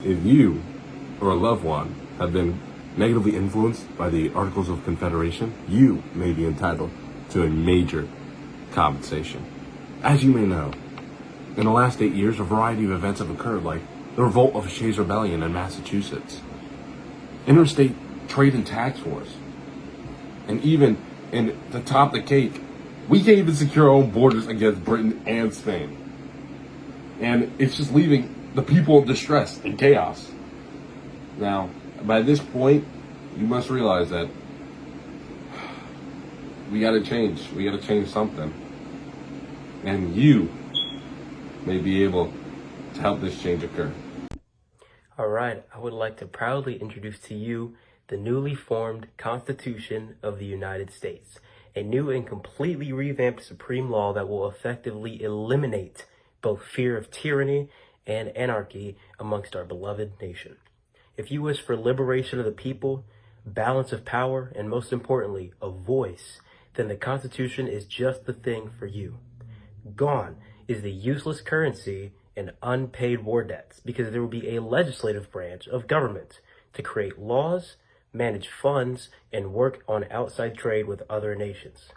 If you or a loved one have been negatively influenced by the Articles of Confederation, you may be entitled to a major compensation. As you may know, in the last 8 years, a variety of events have occurred, like the revolt of Shays Rebellion in Massachusetts, interstate trade and tax wars, and even in the top of the cake, we can't even secure our own borders against Britain and Spain. And it's just leaving the people in distress and chaos. Now, by this point, you must realize that we gotta change. We gotta change something. And you may be able to help this change occur. All right, I would like to proudly introduce to you the newly formed Constitution of the United States, a new and completely revamped supreme law that will effectively eliminate both fear of tyranny and anarchy amongst our beloved nation. If you wish for liberation of the people, balance of power, and most importantly, a voice, then the Constitution is just the thing for you. Gone is the useless currency and unpaid war debts, because there will be a legislative branch of government to create laws, manage funds, and work on outside trade with other nations.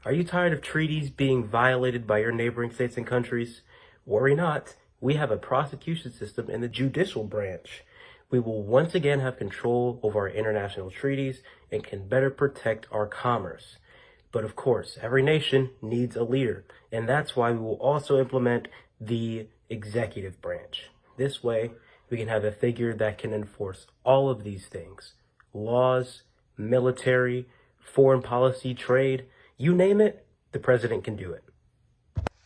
Are you tired of treaties being violated by your neighboring states and countries? Worry not, we have a prosecution system in the judicial branch. We will once again have control over our international treaties and can better protect our commerce. But of course, every nation needs a leader, and that's why we will also implement the executive branch. This way, we can have a figure that can enforce all of these things: laws, military, foreign policy, trade, you name it, the president can do it.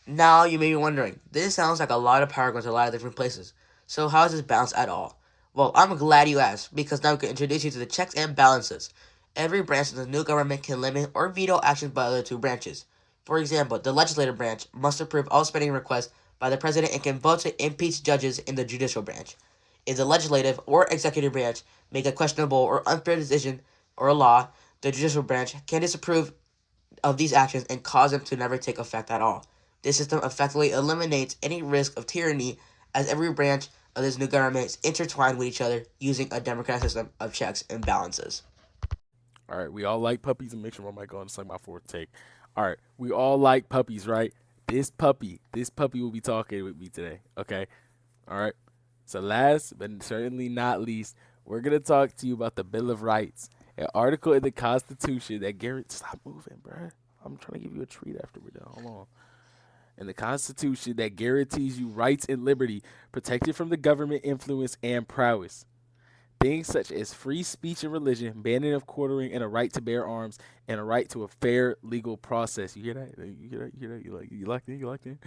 Now, you may be wondering, this sounds like a lot of power going to a lot of different places. So how does this balance at all? Well, I'm glad you asked, because now we can introduce you to the checks and balances. Every branch of the new government can limit or veto actions by the other two branches. For example, the legislative branch must approve all spending requests by the president and can vote to impeach judges in the judicial branch. If the legislative or executive branch make a questionable or unfair decision or a law, the judicial branch can disapprove of these actions and cause them to never take effect at all. This system effectively eliminates any risk of tyranny, as every branch of this new government is intertwined with each other using a democratic system of checks and balances. All right, we all like puppies, and make sure my mic on. It's like my fourth take. All right, we all like puppies, right? This puppy will be talking with me today. Okay, all right. So last but certainly not least, we're gonna talk to you about the Bill of Rights, an article in the Constitution that guarantees. Stop moving, bruh. I'm trying to give you a treat after we're done. Hold on. In the Constitution that guarantees you rights and liberty, protected from the government influence and prowess. Things such as free speech and religion, banning of quartering, and a right to bear arms, and a right to a fair legal process. You hear that? You hear that? You hear that? You like that?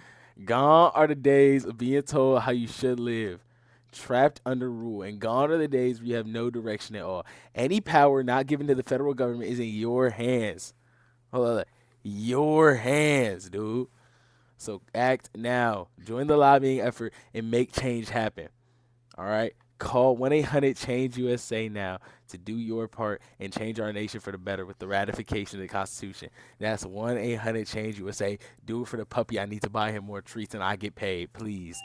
Gone are the days of being told how you should live, trapped under rule, and gone are the days where you have no direction at all. Any power not given to the federal government is in your hands. Hold on, your hands, dude. So act now. Join the lobbying effort and make change happen. All right? Call 1-800-CHANGE-USA now to do your part and change our nation for the better with the ratification of the Constitution. That's 1-800-CHANGE-USA. Do it for the puppy. I need to buy him more treats and I get paid, please.